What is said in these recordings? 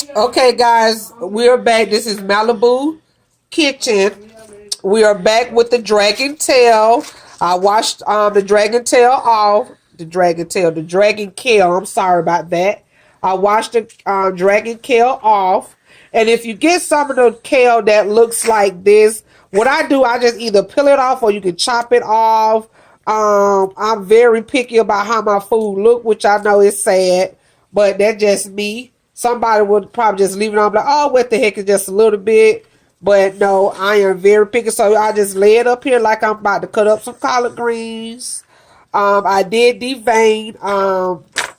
Okay, guys, we are back. This is Malibu Kitchen. We are back with the dragon tail. I washed the dragon tail off. The dragon kale. I'm sorry about that. I washed the dragon kale off. And if you get some of the kale that looks like this, what I do, I just either peel it off or you can chop it off. I'm very picky about how my food look, which I know is sad, but that's just me. Somebody would probably just leave it on, like, oh, what the heck, is just a little bit. But no, I am very picky, so I just lay it up here like I'm about to cut up some collard greens. I did devein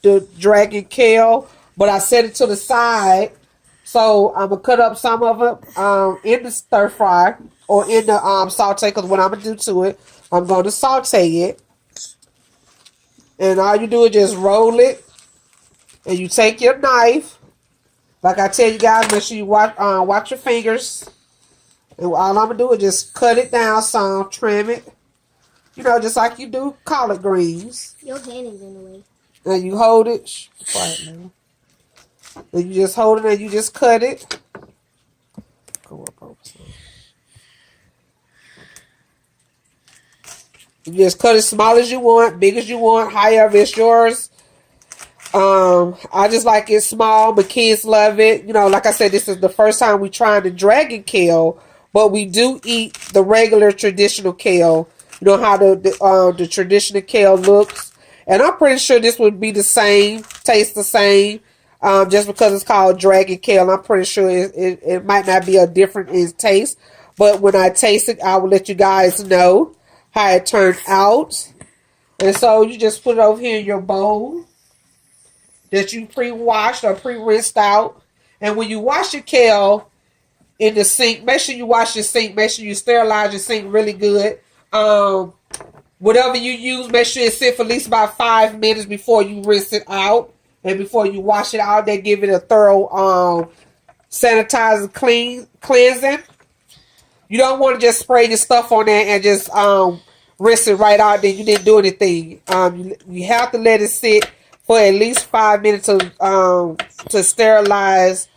the dragon kale, but I set it to the side. So I'm gonna cut up some of it in the stir fry or in the saute. Because what I'm gonna do to it, I'm gonna saute it, and all you do is just roll it, and you take your knife. Like I tell you guys, make sure you watch your fingers. And all I'm gonna do is just cut it down some, trim it. You know, just like you do collard greens. Your hand is in the way. And you hold it. Quiet, man. And you just hold it and you just cut it. Go up over some. You just cut it small as you want, big as you want, however it's yours. I just like it small, but kids love it. You know, like I said, this is the first time we trying the dragon kale, but we do eat the regular traditional kale. You know how the traditional kale looks, and I'm pretty sure this would be the same, taste the same. Just because it's called dragon kale, I'm pretty sure it might not be a different in taste. But when I taste it, I will let you guys know how it turned out. And so you just put it over here in your bowl that you pre-washed or pre-rinsed out. And when you wash your kale in the sink, make sure you wash your sink. Make sure you sterilize your sink really good. Whatever you use, make sure it sit for at least about 5 minutes before you rinse it out. And before you wash it out, they give it a thorough sanitizer cleansing. You don't want to just spray your stuff on there and just rinse it right out. Then you didn't do anything. You have to let it sit for at least 5 minutes to sterilize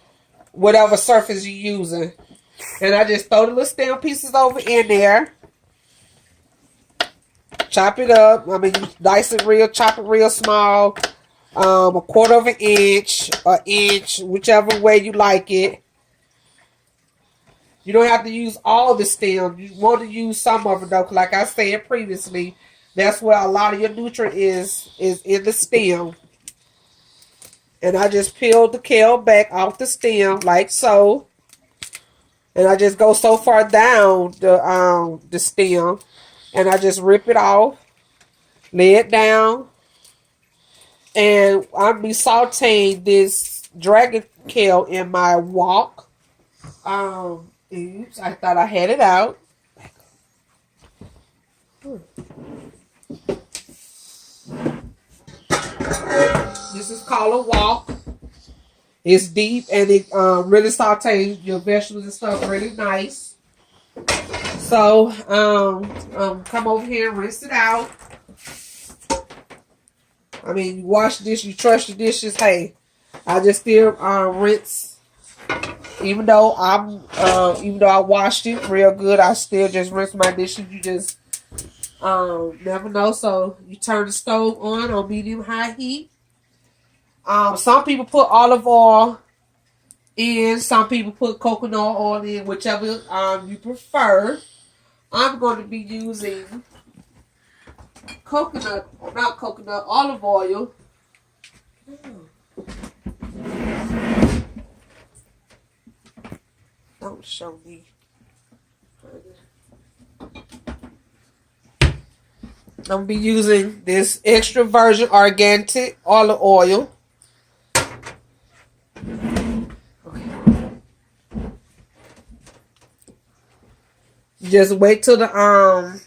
whatever surface you're using. And I just throw the little stem pieces over in there. Chop it up. I mean, dice it real, chop it real small. A quarter of an inch, whichever way you like it. You don't have to use all the stem. You want to use some of it though, 'cause like I said previously, that's where a lot of your nutrient is in the stem. And I just peel the kale back off the stem like so. And I just go so far down the stem, and I just rip it off, lay it down. And I'll be sauteing this dragon kale in my wok. Oops, I thought I had it out. This is called a wok. It's deep and it really sautees your vegetables and stuff really nice. So, come over here and rinse it out. I mean, you wash the dish, you trust your dishes. Hey, I just still rinse. Even though I washed it real good, I still just rinse my dishes. You just never know. So you turn the stove on medium high heat. Some people put olive oil in. Some people put coconut oil in, whichever you prefer. I'm going to be using olive oil. Don't show me. I'm going to be using this extra virgin organic olive oil. Just wait till the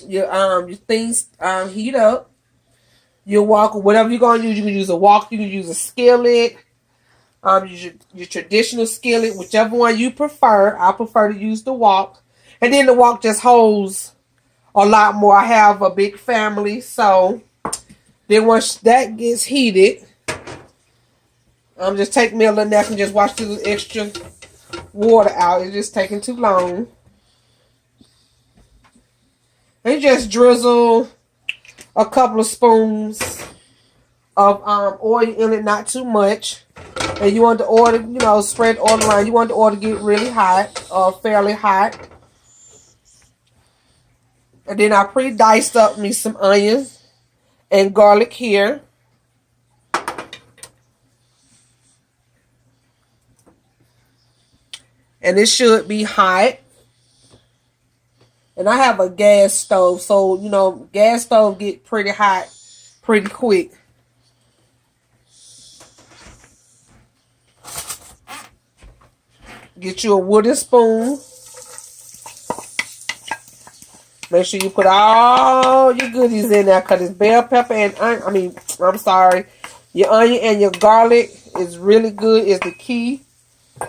your things heat up. Your wok, whatever you're gonna use, you can use a wok, you can use a skillet, use your traditional skillet, whichever one you prefer. I prefer to use the wok, and then the wok just holds a lot more. I have a big family, so then once that gets heated, I'm just taking me a little nap and just wash the extra water out. It's just taking too long. And just drizzle a couple of spoons of oil in it, not too much. And you want the oil to, you know, spread oil around. You want the oil to get really hot, or fairly hot. And then I pre-diced up me some onions and garlic here. And it should be hot. And I have a gas stove, so, you know, gas stove get pretty hot pretty quick. Get you a wooden spoon. Make sure you put all your goodies in there, because it's bell pepper and your onion and your garlic is really good. It's the key.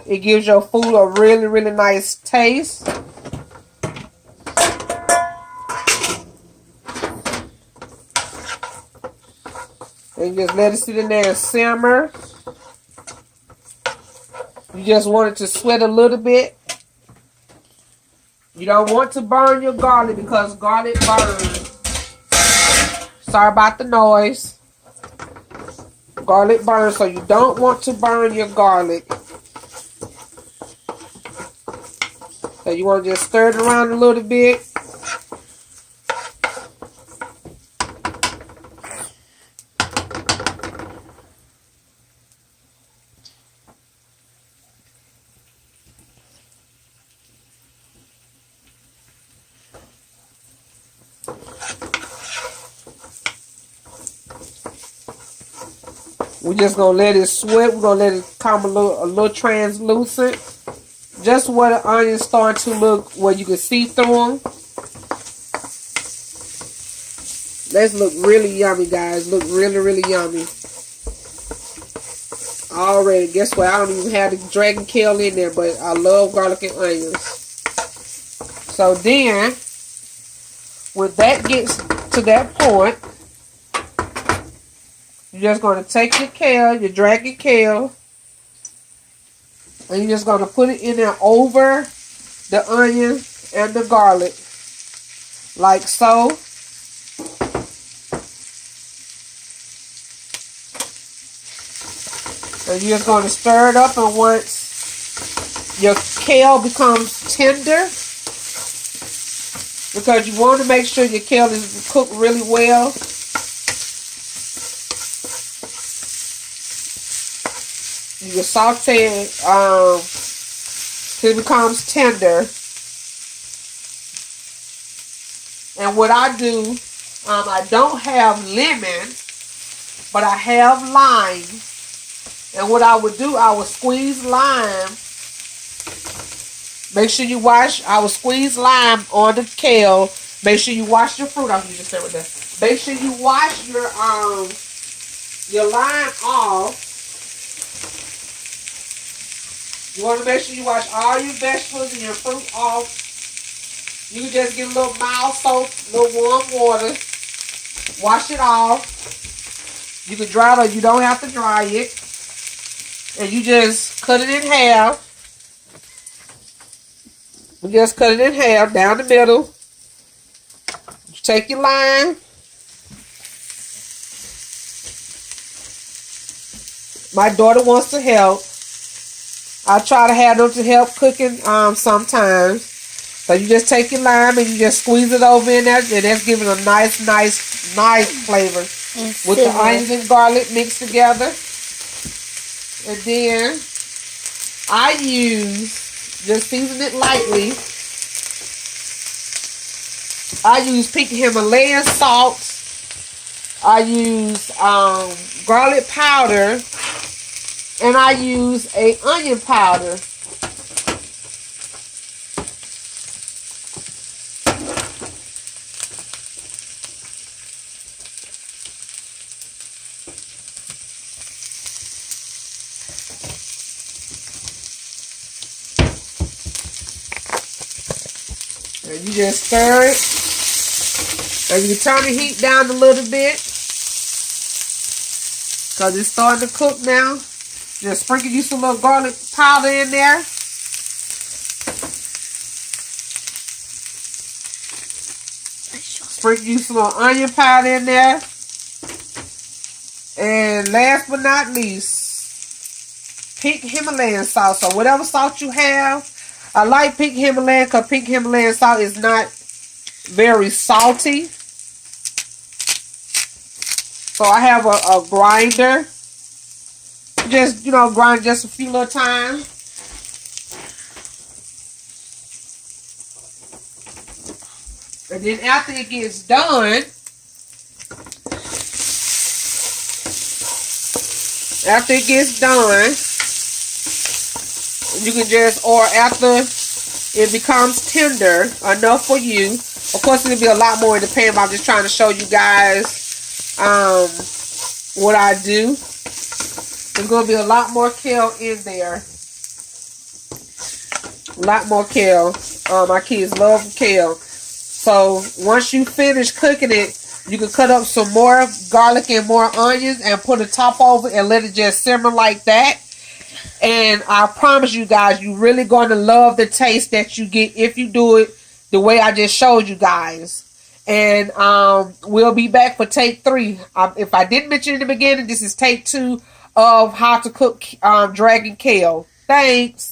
It gives your food a really, really nice taste. And just let it sit in there and simmer. You just want it to sweat a little bit. You don't want to burn your garlic, because garlic burns. Sorry about the noise. Garlic burns, so you don't want to burn your garlic. So you want to just stir it around a little bit. We're just going to let it sweat. We're going to let it come a little translucent. Just where the onions start to look, where you can see through them. Let's look really yummy, guys. Look really, really yummy. Already, guess what? I don't even have the dragon kale in there, but I love garlic and onions. So then, when that gets to that point, you're just going to take your kale, your dragon kale, and you're just going to put it in there over the onion and the garlic, like so. And you're just going to stir it up, and once your kale becomes tender, because you want to make sure your kale is cooked really well. You can saute it till it becomes tender. And what I do, I don't have lemon, but I have lime. And what I would do, I would squeeze lime. Make sure you wash. I would squeeze lime on the kale. Make sure you wash your fruit off. You just say with that. Make sure you wash your lime off. You want to make sure you wash all your vegetables and your fruit off. You can just get a little mild soap, a little warm water. Wash it off. You can dry it or you don't have to dry it. And you just cut it in half. You just cut it in half down the middle. You take your lime. My daughter wants to help. I try to have them to help cooking sometimes. So you just take your lime and you just squeeze it over in there, and that's giving a nice flavor with the onions and garlic mixed together. And then I use, just season it lightly, I use pink Himalayan salt. I use garlic powder. And I use a onion powder. And you just stir it. And you turn the heat down a little bit, because it's starting to cook now. Just sprinkle you some little garlic powder in there. Sprinkle you some little onion powder in there. And last but not least, pink Himalayan salt. So whatever salt you have. I like pink Himalayan because pink Himalayan salt is not very salty. So I have a grinder. Just, you know, grind just a few little times. And then after it gets done, you can just, or after it becomes tender enough for you. Of course, it'll be a lot more in the pan, but I'm just trying to show you guys what I do. There's going to be a lot more kale in there. A lot more kale. My kids love kale. So once you finish cooking it, you can cut up some more garlic and more onions and put a top over and let it just simmer like that. And I promise you guys, you're really going to love the taste that you get if you do it the way I just showed you guys. And we'll be back for take 3. If I didn't mention in the beginning, this is take 2 of how to cook dragon kale. Thanks.